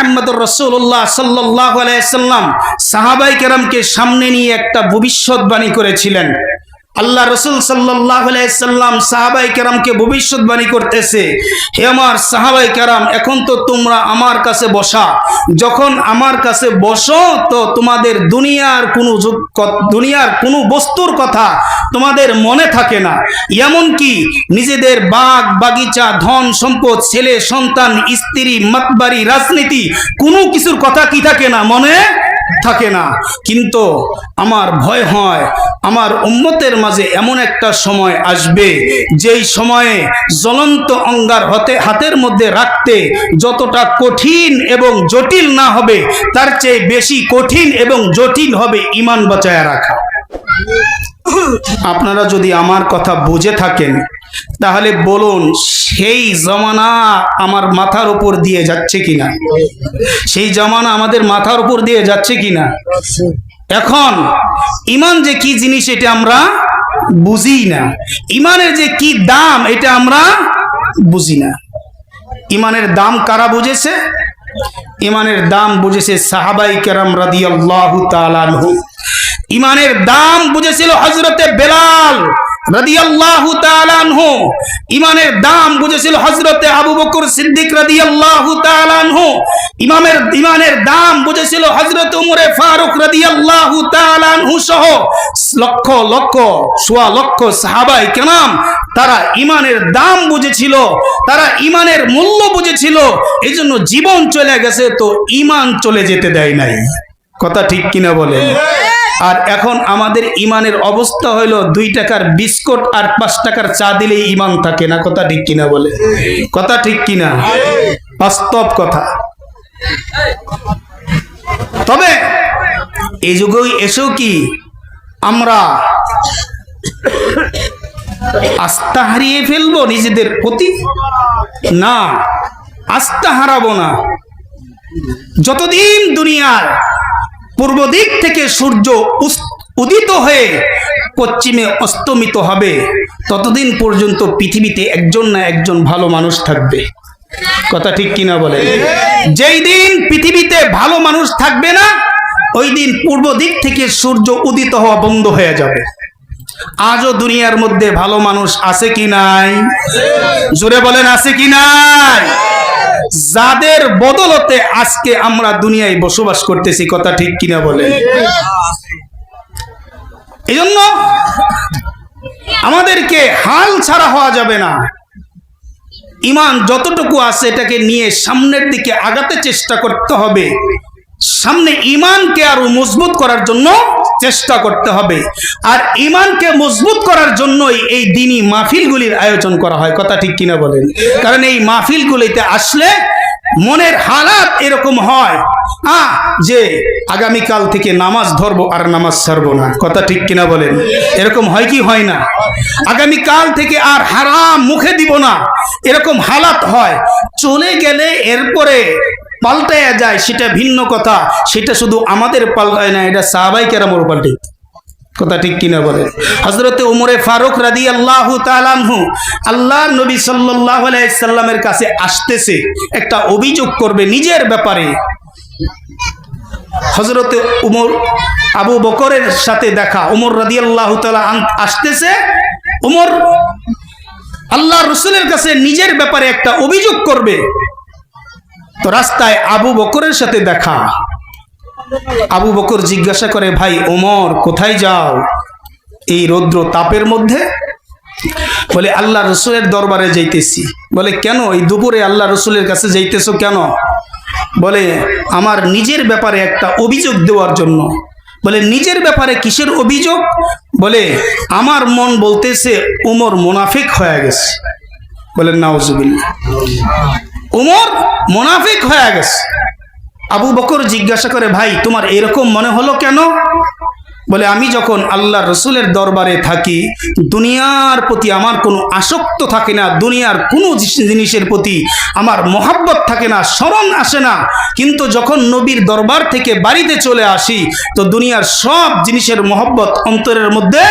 মুহাম্মদুর রাসূলুল্লাহ সাল্লাল্লাহু আলাইহি ওয়াসাল্লাম সাহাবায়ে কেরামকে সামনে নিয়ে একটা ভবিষ্যৎবাণী করেছিলেন। আল্লাহ রসুল সাল্লাল্লাহু আলাইহি ওয়াসাল্লাম সাহাবায়ে কেরামকে ভবিষ্যৎবাণী করতেছে, হে আমার সাহাবায়ে কেরাম, এখন তো তোমরা আমার কাছে বসা, যখন আমার কাছে বসো তো তোমাদের দুনিয়ার কোনো বস্তুর কথা তোমাদের মনে থাকে না, এমনকি নিজেদের বাগ বাগিচা, ধন সম্পদ, ছেলে সন্তান, স্ত্রী, মাতবাড়ি, রাজনীতি, কোনো কিছুর কথা কি থাকে না, মনে থাকে না। কিন্তু আমার ভয় হয় আমার উম্মতের মাঝে এমন একটা সময় আসবে যেই সময়ে জ্বলন্ত অঙ্গার হাতের মধ্যে রাখতে যতটা কঠিন এবং জটিল না হবে, তার চেয়ে বেশি কঠিন এবং জটিল হবে ঈমান বাঁচায়া রাখা। আপনারা যদি আমার কথা বুঝে থাকেন তাহলে বলুন, সেই জমানা আমার মাথার উপর দিয়ে যাচ্ছে কিনা? সেই জমানা আমাদের মাথার উপর দিয়ে যাচ্ছে কিনা? এখন ঈমান যে কি জিনিস এটা আমরা বুঝি না, ঈমানের যে কি দাম এটা আমরা বুঝি না। ঈমানের দাম কারা বুঝেছে? ঈমানের দাম বুঝেছে সাহাবায়ে কেরাম রাদিয়াল্লাহু তাআলা আনহু। ঈমানের দাম বুঝেছিল হযরতে বেলাল রাদিয়াল্লাহু তাআলা আনহু। ঈমানের দাম বুঝেছিল হযরতে আবু বকর সিদ্দিক রাদিয়াল্লাহু তাআলা আনহু। ঈমানের দাম বুঝেছিল হযরত উমরে ফারুক রাদিয়াল্লাহু তাআলা আনহু সহ লক্ষ লক্ষ সোয়া লক্ষ সাহাবায়ে কেরাম। তারা ঈমানের দাম বুঝেছিল, তারা ঈমানের মূল্য বুঝেছিল, এজন্য জীবন চলে গেছে তো ঈমান চলে যেতে দেয় নাই। কথা ঠিক কিনা বলেন? আর এখন আমাদের ঈমানের অবস্থা হলো 2 টাকার বিস্কুট আর 5 টাকার চা দিলেই ঈমান থাকে না। কথা ঠিক কিনা বলে? কথা ঠিক কিনা? বাস্তব কথা। তবে এই যুগে এসেও কি আমরা আস্থা হারিয়ে ফেলবো নিজেদের প্রতি? না, আস্থা হারাবো না। যতদিন দুনিয়ার পূর্ব দিক থেকে সূর্য উদিত হয়ে পশ্চিমে অস্তমিত হবে ততদিন পর্যন্ত পৃথিবীতে একজন না একজন ভালো মানুষ থাকবে। কথা ঠিক কিনা বলে? যেই দিন পৃথিবীতে ভালো মানুষ থাকবে না ওই দিন পূর্ব দিক থেকে সূর্য উদিত হওয়া বন্ধ হয়ে যাবে। আজও দুনিয়ার মধ্যে ভালো মানুষ আছে কি নাই? জোরে বলেন, আছে কি নাই? যাদের বদলতে আজকে আমরা দুনিয়ায় বসবাস করতেছি। কথা ঠিক কিনা বলেন? এই জন্য আমাদেরকে হাল ছাড়া হওয়া যাবে না। ঈমান যতটুকু আছে এটাকে নিয়ে সামনের দিকে আগাতে চেষ্টা করতে হবে। সামনে ঈমানকে আরো মজবুত করার জন্য চেষ্টা করতে হবে। আর ঈমানকে মজবুত করার জন্যই এই দ্বীনি মাহফিলগুলির আয়োজন করা হয়। কথা ঠিক কিনা বলেন? কারণ এই মাহফিলগুলিতে আসলে মনের হালাত এরকম হয় যে আগামীকাল থেকে নামাজ ধরবো আর নামাজ ছাড়বো না। কথা ঠিক কিনা বলেন? এরকম হয় কি হয় না? আগামীকাল থেকে আর হারাম মুখে দিব না, এরকম হালাত হয়। চলে গেলে এরপরে পাল্টায়া যায় সেটা ভিন্ন কথা। সেটা শুধু আমাদের পাল্টায় না, এটা সাহাবায়ে কেরামের পাল্টে। কথা ঠিক কিনা বলেন? হযরতে উমরে ফারুক রাদিয়াল্লাহু তাআলা আনহু আল্লাহর নবী সাল্লাল্লাহু আলাইহি সাল্লামের কাছে আসতেছে, একটা অভিযোগ করবে নিজের ব্যাপারে। হযরতে উমর আবু বকরের সাথে দেখা, উমর রাদিয়াল্লাহু তাআলা আসতেছে। উমর আল্লাহর রাসূলের কাছে নিজের ব্যাপারে একটা অভিযোগ করবে। তো রাস্তায় আবু বকরের সাথে দেখা। আবু বকর জিজ্ঞাসা করে, ভাই ওমর, কোথায় যাও এই রৌদ্র তাপের মধ্যে? বলে, আল্লাহ রসুলের দরবারে যাইতেছি। বলে, কেন এই দুপুরে আল্লাহ রসুলের কাছে যাইতেছো কেন? বলে, আমার নিজের ব্যাপারে একটা অভিযোগ দেওয়ার জন্য। বলে, নিজের ব্যাপারে কিসের অভিযোগ? বলে, আমার মন বলতেছে উমর মুনাফিক হয়ে গেছে। বলে, নাউজুবিল্লাহ, উমর মুনাফিক হয়ে গেছে। আবু বকর জিজ্ঞাসা করে, ভাই তোমার এরকম মনে হলো কেন? বলে আমি যখন আল্লাহ রসুলের দরবারে থাকি দুনিয়ার প্রতি আমার কোনো আসক্ত থাকে না, দুনিয়ার কোনো জিনিসের প্রতি আমার মহাব্বত থাকে না, স্মরণ আসে না। কিন্তু যখন নবীর দরবার থেকে বাড়িতে চলে আসি তো দুনিয়ার সব জিনিসের মহব্বত অন্তরের মধ্যে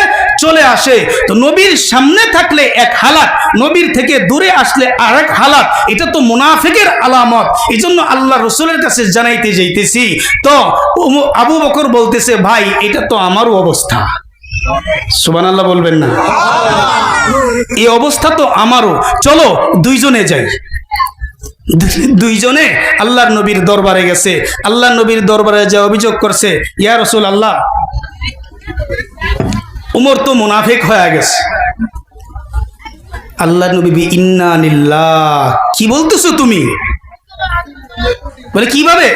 চলে আসে। তো নবীর সামনে থাকলে এক হালাত, নবীর থেকে দূরে আসলে আরেক হালাত, এটা তো মুনাফিকের আলামত। এই জন্য আল্লাহ রসুলের কাছে জানাইতে যাইতেছি। তো আবু বকর বলতেছে, ভাই এটা তো আমারও অবস্থা। সুবহানাল্লাহ বলবেন না? এই অবস্থা তো আমারও, চলো দুইজনে যাই। দুইজনে আল্লাহর নবীর দরবারে গেছে। আল্লাহর নবীর দরবারে যা অভিযোগ করছে, ইয়া রাসূলুল্লাহ, উমর তো মুনাফিক হয়ে গেছে। আল্লাহর নবী, ইন্না লিল্লাহ, কি বলতেছো তুমি? বলে কিভাবে?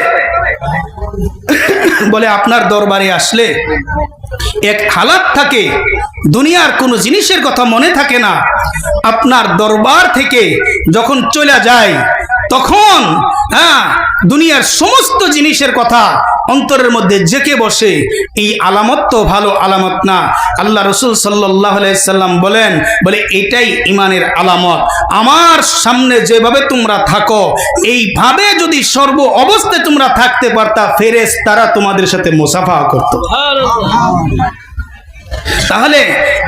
বলে আপনার দরবারে আসলে এক হালাত থাকে, দুনিয়ার কোনো জিনিসের কথা মনে থাকে না। আপনার দরবার থেকে যখন চলে যায় তখন দুনিয়ার সমস্ত জিনিসের কথা অন্তরের মধ্যে জেঁকে বসে। এই আলামত তো ভালো আলামত না। আল্লাহ রসুল সাল্লাল্লাহু আলাইহি সাল্লাম বলেন, বলে এটাই ইমানের আলামত। আমার সামনে যেভাবে তোমরা থাকো এইভাবে যদি সর্ব অবস্থায় তোমরা থাকতে পারতা, ফেরেশতারা তোমাদের সাথে মুসাফা করত। তাহলে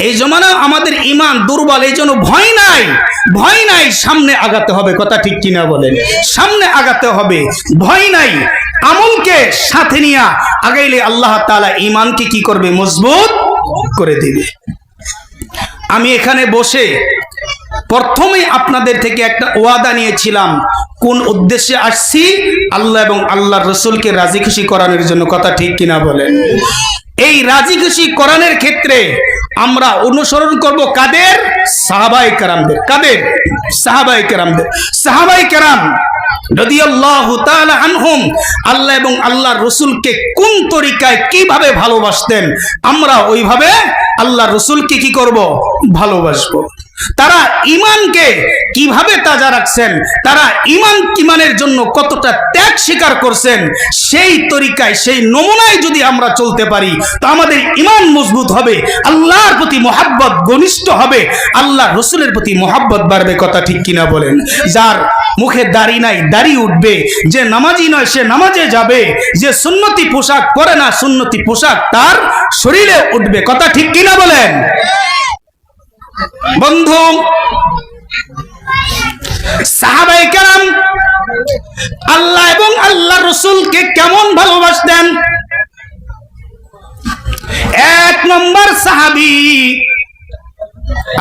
এই জমানা আমাদের ইমান দুর্বল, এই জন্য ভয় নাই, ভয় নাই, সামনে আগাতে হবে। কথা ঠিক কিনা বলেন? সামনে আগাতে হবে, ভয় নাই। আমলকে সাথে নিয়ে আগাইলে আল্লাহ তাআলা ইমানকে কি করবে? মজবুত করে দিবে। আমি এখানে বসে প্রথমেই আপনাদের থেকে একটা ওয়াদা নিয়েছিলাম। কোন উদ্দেশ্যে আসছি? আল্লাহ এবং আল্লাহর রাসূলকে রাজি খুশি করানোর জন্য। কথা ঠিক কিনা বলেন? এই রাজি খুশি করানোর ক্ষেত্রে আমরা অনুসরণ করব কাদের? সাহাবায়ে কেরামদের। কাদের? সাহাবায়ে কেরামদের। সাহাবায়ে কেরাম রাদিয়াল্লাহু তাআলা আনহুম আল্লাহ এবং আল্লাহর রাসূলকে কোন তরিকায় কিভাবে ভালোবাসতেন, আমরা ওইভাবে আল্লাহর রাসূলকে কি করব? ভালোবাসবো। তারা ইমানকে কিভাবে তাজা রাখছেন, তারা ইমানের জন্য কতটা ত্যাগ স্বীকার করছেন, সেই তরিকায় সেই নমুনায় যদি আমরা চলতে পারি তো আমাদের ইমান মজবুত হবে, আল্লাহর প্রতি মহাব্বত ঘনিষ্ঠ হবে, আল্লাহ রসুলের প্রতি মহাব্বত বাড়বে। কথা ঠিক কিনা বলেন? যার মুখে দাড়ি নাই দাড়ি উঠবে, যে নামাজি নয় সে নামাজে যাবে, যে সুন্নতি পোশাক পরে না সুন্নতি পোশাক তার শরীরে উঠবে। কথা ঠিক কিনা বলেন? বন্ধু, সাহাবায়ে কেরাম আল্লাহ এবং আল্লাহর রাসূলকে কেমন ভালোবাসতেন? এক নম্বর সাহাবী,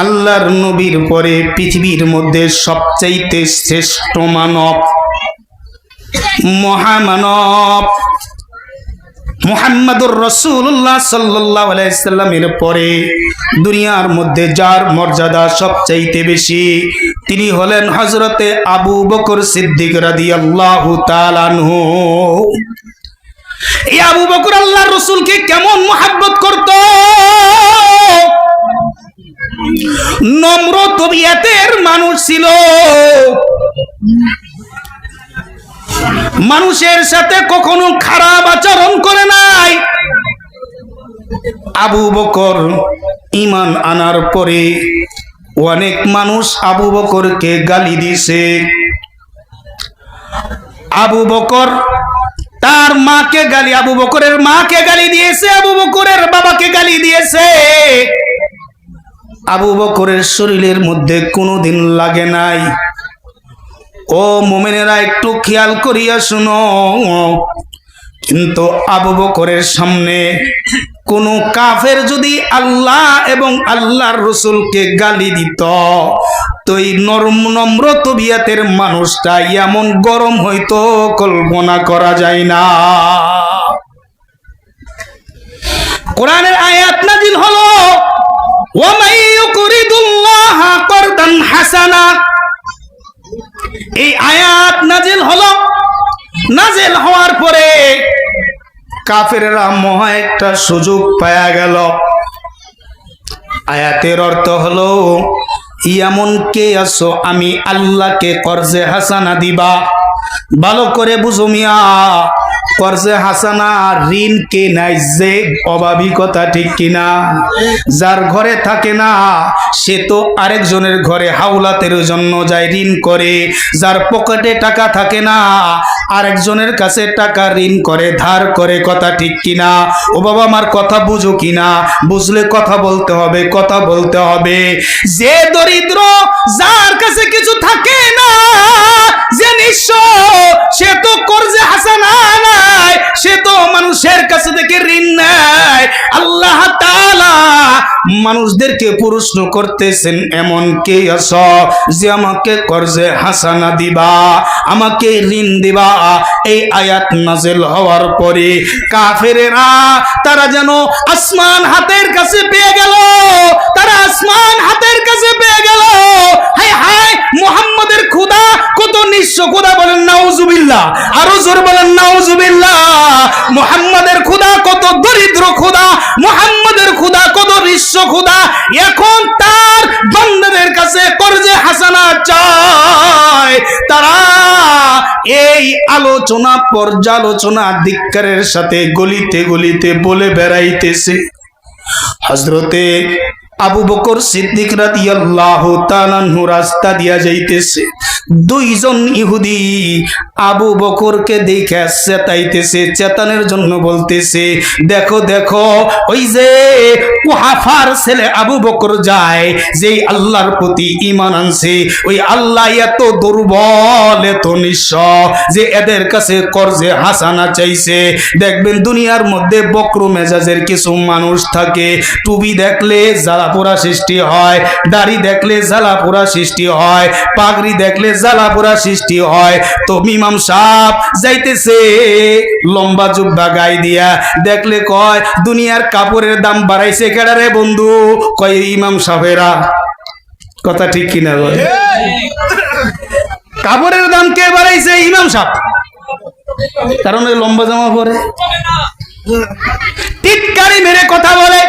আল্লাহর নবীর পরে পৃথিবীর মধ্যে সবচাইতে শ্রেষ্ঠ মানব, মহামানব মুহাম্মদুর রাসূলুল্লাহ সাল্লাল্লাহু আলাইহি সাল্লামের পরে দুনিয়ার মধ্যে যার মর্যাদা সবচাইতে বেশি তিনি হলেন হযরতে আবু বকর সিদ্দিক রাদিয়াল্লাহু তাআলা আনহু। এই আবু বকর আল্লাহর রাসূলকে কেমন মহব্বত করত! নম্র তবিয়তের মানুষ ছিল, মানুষের সাথে কখনো খারাপ আচরণ করে নাই। আবু বকর ঈমান আনার পরে অনেক মানুষ আবু বকরকে গালি দিয়েছে। আবু বকর তার মাকে গালি, আবু বকরের মাকে গালি দিয়েছে, আবু বকরের বাবাকে গালি দিয়েছে। আবু বকরের শরীরের মধ্যে কোনোদিন লাগে নাই। ও মুমিনেরা, একটু খেয়াল করিয়া শুনো। কিন্তু আবু বকরের সামনে কোনো কাফের যদি আল্লাহ এবং আল্লাহর রাসূলকে গালি দিত তো এই নম্র তবিয়তের মানুষটা এমন গরম হইতো কল্পনা করা যায় না। কোরআনের আয়াত নাজিল হলো, ওয়া মান ইউকরিদুল্লাহা করদান হাসানা। এই আয়াত নাজিল হলো, নাজিল হওয়ার পরে কাফেররা মহা একটা সুযোগ পায়া গেল। আয়াতের অর্থ হলো, এমন কে আছো আমি আল্লাহকে কর্জে হাসানা দিবা? ভালো করে বুঝো মিয়া, করজে হাসানা ঋণ কে নাই যে অভাবী, কথা ঠিক কিনা? যার ঘরে থাকে না সে তো আরেকজনের ঘরে হাওলাতের জন্য যায় ঋণ করে। যার পকেটে টাকা থাকে না আরেকজনের কাছে টাকা ঋণ করে, ধার করে, কথা ঠিক কিনা? ও বাবা আমার কথা বুঝো কিনা? বুঝলে কথা বলতে হবে, কথা বলতে হবে। যে দরিদ্র, যার কাছে কিছু থাকে না, যে নিঃস্ব, সে তো করজে হাসানা নাই, সে তো মানুষের কাছে থেকে ঋণ নেয়। আল্লাহ তাআলা মানুষদেরকে প্রশ্ন করতেছেন, এমন কে আছো যে আমাকে করজে হাসানা দিবা, আমাকে ঋণ দিবা? এই আয়াত নাযিল হওয়ার পরে কাফেরেরা তারা যেন আসমান হাতের কাছে পেয়ে গেল, তারা আসমান হাতের কাছে পেয়ে গেল। হায় হায়, মুহাম্মাদের খোদা কত নিঃস্ব, খোদা বলেন নাউজুবিল্লাহ, আরো জোরে বলেন নাউজুবিল্লাহ। মুহাম্মাদের খোদা কত দরিদ্র খোদা, মুহাম্মাদের খোদা কত নিঃস্ব খোদা। এখন তার বান্দাদের কাছে করজে হাসানা চায়। তারা এই আলোচনা পর্যালোচনা ধিক্কারের সাথে গলিতে গলিতে বলে বেড়াইতেছে। হযরতে আবু বকর সিদ্দিক রাদিয়াল্লাহু তাআলা আনহু রাস্তা দিয়া যাইতেছে। দুইজন ইহুদি আবু বকরকে দেখে চেতাইতেছে, চেতানোর জন্য বলতেছে, দেখো দেখো ওই যে কুহাফার ছেলে আবু বকর যায়, যেই আল্লাহর প্রতি ঈমান আনছে, ওই আল্লাহ এত দুর্বল, এত নিঃস্ব যে এদের কাছে করজে হাসানা চাইছে। দেখবেন দুনিয়ার মধ্যে বক্র মেজাজের কিছু মানুষ থাকে, টুপি দেখলে জ্বালা পোড়া সৃষ্টি হয়, দাড়ি দেখলে জ্বালা পোড়া সৃষ্টি হয়, পাগড়ি দেখলে জ্বালা পোড়া সৃষ্টি হয়। তো ইমাম সাহেব যাইতেছে লম্বা জুব্বা গায়ে দিয়া, দেখলে কয় দুনিয়ার কাপড়ের দাম বাড়াইছে কেডা রে বন্ধু? কয় ইমাম সাহেবেরা, কথা ঠিক কিনা বলে? কাপড়ের দাম কে বাড়াইছে? ইমাম সাহেব, কারণ ওই লম্বা জামা পরে। টিটকারি মেরে কথা বলে,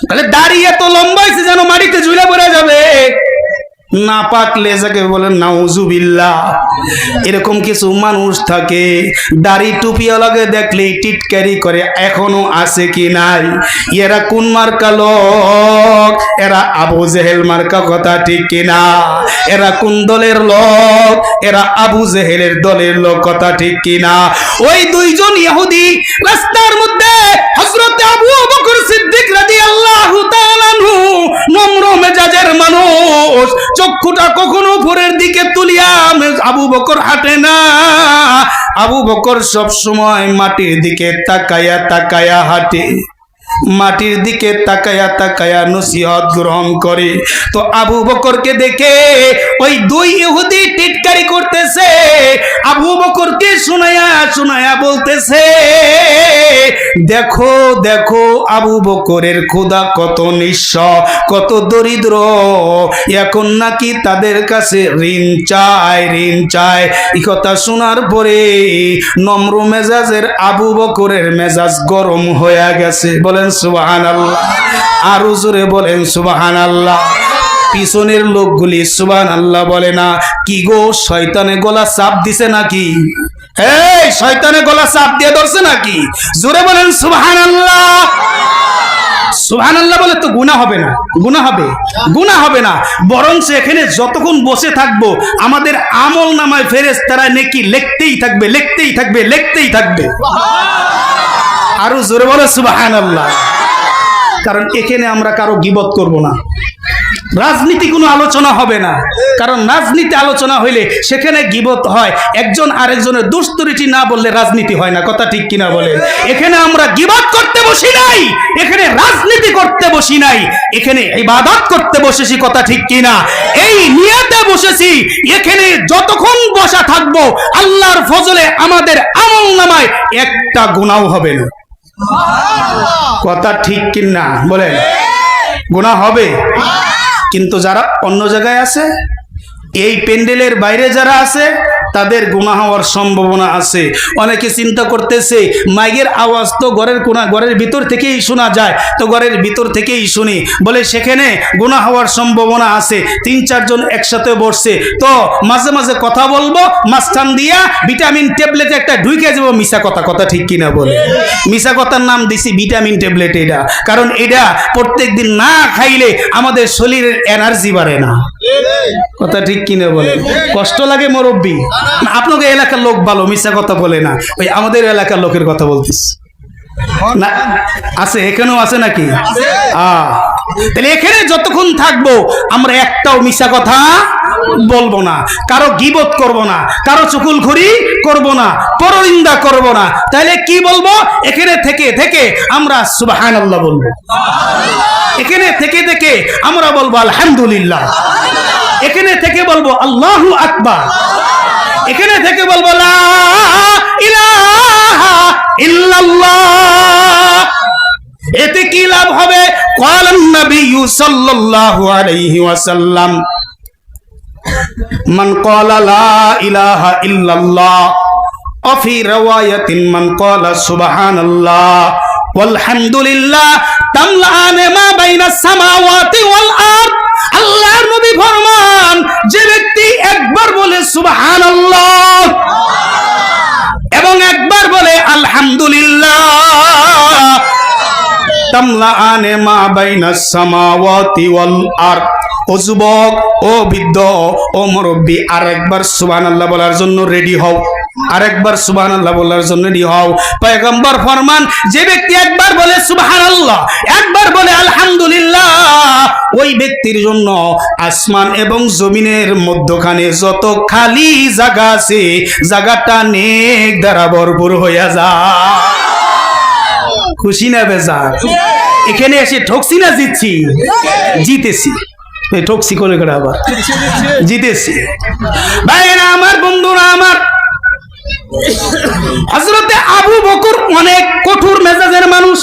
তাহলে দাঁড়িয়ে তো লম্বা হয়েছে যেন মাটিতে ঝুলে পড়ে যাবে। না পাকলে যাকে বলেন নাউজুবিল্লাহ। এরকম কিছু মানুষ থাকে, দাড়ি টুপিওয়ালাকে দেখলেই টিটকারি করে, এখনো আছে কি নাই? এরা কোন মার্কা লোক? এরা আবু জেহেল মার্কা, কথা ঠিক কিনা? এরা কোন দলের লোক? এরা আবু জেহেলের দলের লোক, কথা ঠিক কিনা? ওই দুইজন ইহুদি রাস্তার মধ্যে হযরত আবু বকর সিদ্দিক রাদিয়াল্লাহু তাআলা আনহু নম্র মেজাজের মানুষ, চক্ষুটা কখনো উপরের দিকে তুলিয়া আবু বকর হাঁটে না। আবু বকর সব সময় মাটির দিকে তাকায়া তাকায়া হাঁটে, মাটির দিকে তাকায়া তাকায়া নসিহত গ্রহণ করে। তো আবু বকরকে দেখে ওই দুই ইহুদি টিটকারি করতেছে, আবু বকরকে শোনায়া শোনায়া বলতেছে, দেখো দেখো আবু বকরের খোদা কত নিঃস্ব, কত দরিদ্র, এখন নাকি তাদের কাছে ঋণ চায়, ঋণ চায়। এই কথা শোনার পরে নম্র মেজাজের আবু বকরের মেজাজ গরম হয়ে গেছে। বলেন সুবহানাল্লাহ, আরো জোরে বলেন সুবহানাল্লাহ। পিছনের লোকগুলি সুবহানাল্লাহ বলে না। কি গো, শয়তানে গলা চাপ দিছে নাকি? এই শয়তানে গলা চাপ দিয়ে ধরছে নাকি? জোরে বলেন সুবহানাল্লাহ। সুবহানাল্লাহ বলে তো গুনাহ হবে না, গুনাহ হবে, গুনাহ হবে না, বরং এখানে যতক্ষণ বসে থাকবো আমাদের আমল নামায় ফেরেশতারা নেকি লিখতেই থাকবে, লিখতেই থাকবে, লিখতেই থাকবে। আরো জোরে বলে সুবহানাল্লাহ। কারণ এখানে আমরা কারো গীবত করব না, রাজনীতি কোনো আলোচনা হবে না। কারণ রাজনীতি আলোচনা হইলে সেখানে গীবত হয়, একজন আরেকজনের দুষ্টুরিটি না বললে রাজনীতি হয় না, কথা ঠিক কিনা বলেন? এখানে আমরা গীবত করতে বসি নাই, এখানে রাজনীতি করতে বসি নাই, এখানে ইবাদত করতে বসেছি, কথা ঠিক কিনা? এই নিয়তে বসেছি, এখানে যতক্ষণ বসা থাকবো আল্লাহর ফজলে আমাদের আমল নামায় একটা গুনাহ হবে না, কথা ঠিক কিনা বলেন? গুনাহ হবে। কিন্তু যারা অন্য জায়গায় আছে, এই প্যান্ডেলের বাইরে যারা আছে, তাদের গুনাহ হওয়ার সম্ভাবনা আছে। অনেকে চিন্তা করতেছে মাইকের আওয়াজ তো ঘরের ভিতর থেকেই শোনা যায়, তো ঘরের ভিতর থেকেই শুনি, বলে সেখানে গুনাহ হওয়ার সম্ভাবনা আছে। 3-4 জন একসাথে বসছে, তো মাঝে মাঝে কথা বলবো, মাঝখান দিয়া ভিটামিন ট্যাবলেট একটা ঢুকে যাবো। মিশা কথা ঠিক কিনা বলে? মিশা কথার নাম দিছি ভিটামিন ট্যাবলেট। এটা কারণ এটা প্রত্যেকদিন না খাইলে আমাদের শরীরের এনার্জি বাড়ে না। কথা ঠিক কিনা বলে? কষ্ট লাগে মুরব্বি? আপনাকে এলাকার লোক ভালো, মিশা কথা বলে না, ওই আমাদের এলাকার লোকের কথা বলতিস না? আছে, এখানেও আছে নাকি? তাহলে এখানে যতক্ষণ থাকবো আমরা একটাও মিশা কথা বলবো না, কারো গীবত করব না, কারো চুগলখড়ি করব না, পরনিন্দা করব না। তাহলে কি বলবো? এখানে থেকে থেকে আমরা সুবহানাল্লাহ বলবো, এখানে থেকে থেকে আমরা বলবো আলহামদুলিল্লাহ, এখানে থেকে বলবো আল্লাহু আকবার, এখানে থেকে বলবো লা ইলাহা ইল্লাল্লাহ। এতে কি লাভ হবে? ক্বালান নবী সাল্লাল্লাহু আলাইহি ওয়াসাল্লাম মান ক্বালা লা ইলাহা ইল্লাল্লাহ ওয়া ফি riwayatin মান ক্বালা সুবহানাল্লাহ ওয়ালহামদুলিল্লাহ তামলাআন মা বাইনাস সামাওয়াতি ওয়াল আরদ। আল্লাহর নবী ফরমান, যে ব্যক্তি একবার বলে সুবহানাল্লাহ এবং একবার বলে আলহামদুলিল্লাহ, তামলাআন মা বাইনাস সামাওয়াতি ওয়াল আরদ। ও যুবক, ও বৃদ্ধ, ও মুরব্বী, আরেকবার সুবহানাল্লাহ বলার জন্য রেডি হও, আরেকবার সুবহানাল্লাহ বলার জন্য রেডি হও। পয়গম্বর ফরমান, যে ব্যক্তি একবার বলে সুবহানাল্লাহ, একবার বলে আলহামদুলিল্লাহ, ওই ব্যক্তির জন্য আসমান এবং জমিনের মধ্যখানে যত খালি জায়গা আছে, জায়গাটা নেক দ্বারা ভরপুর হইয়া যায়। খুশি না বেজার? এখানে এসে ঠকছি না জিতছি? জিতেছি। ঠকছি করে করে আবার জিতেছি। ভাইরা আমার, বন্ধুরা আমার, হযরতে আবু বকর অনেক কঠোর মেজাজের মানুষ।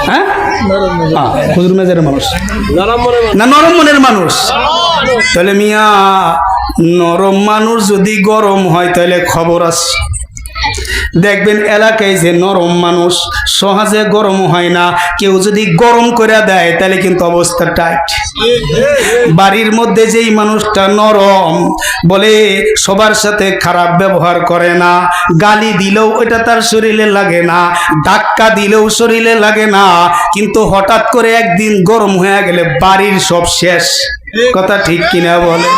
হ্যাঁ, কঠোর মেজাজের মানুষ না নরম মনের মানুষ? তাহলে মিয়া, নরম মানুষ যদি গরম হয় তাহলে খবর আছে। দেখবেন এলাকায় যে নরম মানুষ সহজে গরম হয় না, কেউ যদি গরম করে দেয় তাহলে কিন্তু অবস্থা টাইট। বাড়ির মধ্যে যেই মানুষটা নরম, বলে সবার সাথে খারাপ ব্যবহার করে না, গালি দিলেও ওটা তার শরীরে লাগে না, ধাক্কা দিলেও শরীরে লাগে না, কিন্তু হঠাৎ করে একদিন গরম হয়ে গেলে বাড়ির সব শেষ। কথা ঠিক কিনা বলে?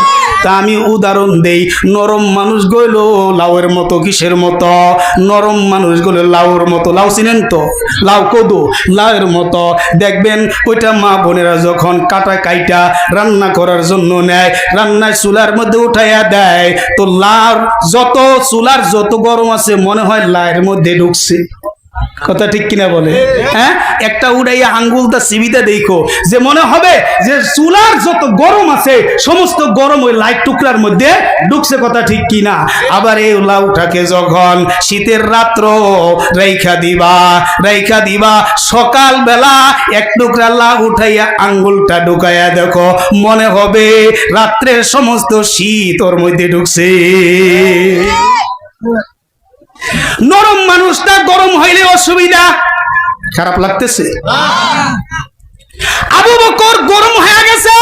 তা আমি উদাহরণ দেই, নরম মানুষ গইল লাউয়ের মতো। কিসের মতো? নরম মানুষ গইল লাউর মতো। লাউ চিনেন তো? লাউ কদু, লাউয়ের মতো। দেখবেন ওইটা মা বোনেরা যখন কাইটা রান্না করার জন্য নেয়, রান্নায় চুলার মধ্যে উঠাইয়া দেয়, তো লাউ চুলার যত গরম আছে মনে হয় লাউয়ের মধ্যে ঢুকছে। কথা ঠিক কিনা বলে? হ্যাঁ, একটা উড়াইয়া আঙ্গুলটা চিবিতে দেখো, যে মনে হবে যে চুলার যত গরম আছে সমস্ত গরম ওই লাইট টুকরার মধ্যে ঢুকছে। কথা ঠিক কিনা? আবার এই লাউটাকে যখন শীতের রাত্র রাইখা দিবা, সকাল বেলা এক টুকরা লাউ উঠাইয়া আঙ্গুলটা ঢুকাইয়া দেখো, মনে হবে রাত্রের সমস্ত শীত ওর মধ্যে ঢুকছে। নরম মানুষটা গরম হইলে অসুবিধা, খারাপ লাগতেছে। আবু বকর গরম হয়ে গেছে,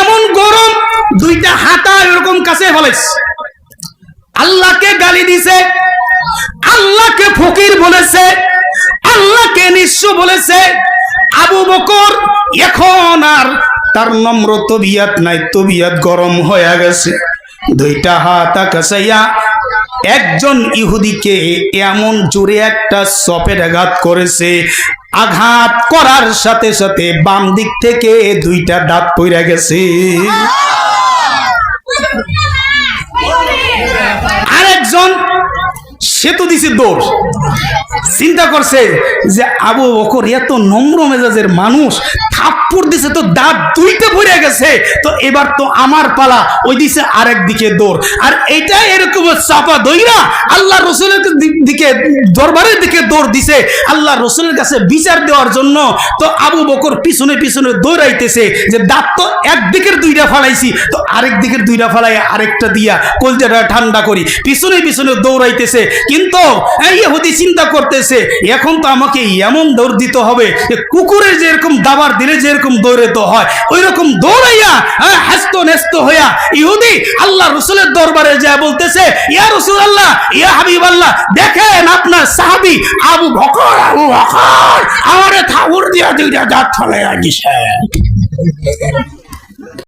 এমন গরম দুইটা হাতা এরকম কাছে ফেলেছে। আল্লাহকে গালি দিছে, আল্লাহকে ফকির বলেছে, আল্লাহকে নিঃস্ব বলেছে। আবু বকর এখন আর তার নম্র তবিয়ত নাই, তবিয়ত গরম হয়ে গেছে। দুইটা হাত কাছাইয়া একজন ইহুদিকে এমন জোরে একটা চপের আঘাত করেছে, আঘাত করার সাথে সাথে বাম দিক থেকে দুইটা দাঁত পড়ে গেছে। আরেকজন সে তো দিছে দৌড়, চিন্তা করছে যে আবু বকর এত নম্র মেজাজের মানুষ, থাপ থাপ্পড় দিছে তো দাঁত দুইটা পড়ে গেছে, তো এবার তো আমার পালা, ওই দিছে আরেক দিকে দৌড়। আর এটা এরকম চাপা দইরা আল্লাহ রসুলের দিকে, দরবারের দিকে দৌড় দিছে আল্লাহ রসুলের কাছে বিচার দেওয়ার জন্য। তো আবু বকর পিছনে পিছনে দৌড়াইতেছে যে দাঁত তো একদিকের দুইটা ফালাইছি, তো আরেক দিকের দুইটা ফালাই আরেকটা দিয়া কলজাটা ঠান্ডা করি, পিছনে পিছনে দৌড়াইতেছে। কিন্তু ইহুদি চিন্তা করতেছে এখন তো আমাকে এমন দৌড় দিতে হবে যে কুকুরের যেরকম দাবার দিলে যেরকম দৌড়াতে হয় ওই রকম দৌড়াইয়া হাসত নেস্ত হইয়া ইহুদি আল্লাহ রসুলের দরবারে যায় বলতেছে, ইয়া রাসূলুল্লাহ, ইয়া হাবিবাল্লাহ, দেখেন আপনার সাহাবী আবু বকর আমারে থাবুর দিয়া দুইটা দাঁত ফালাইয়া দিছে।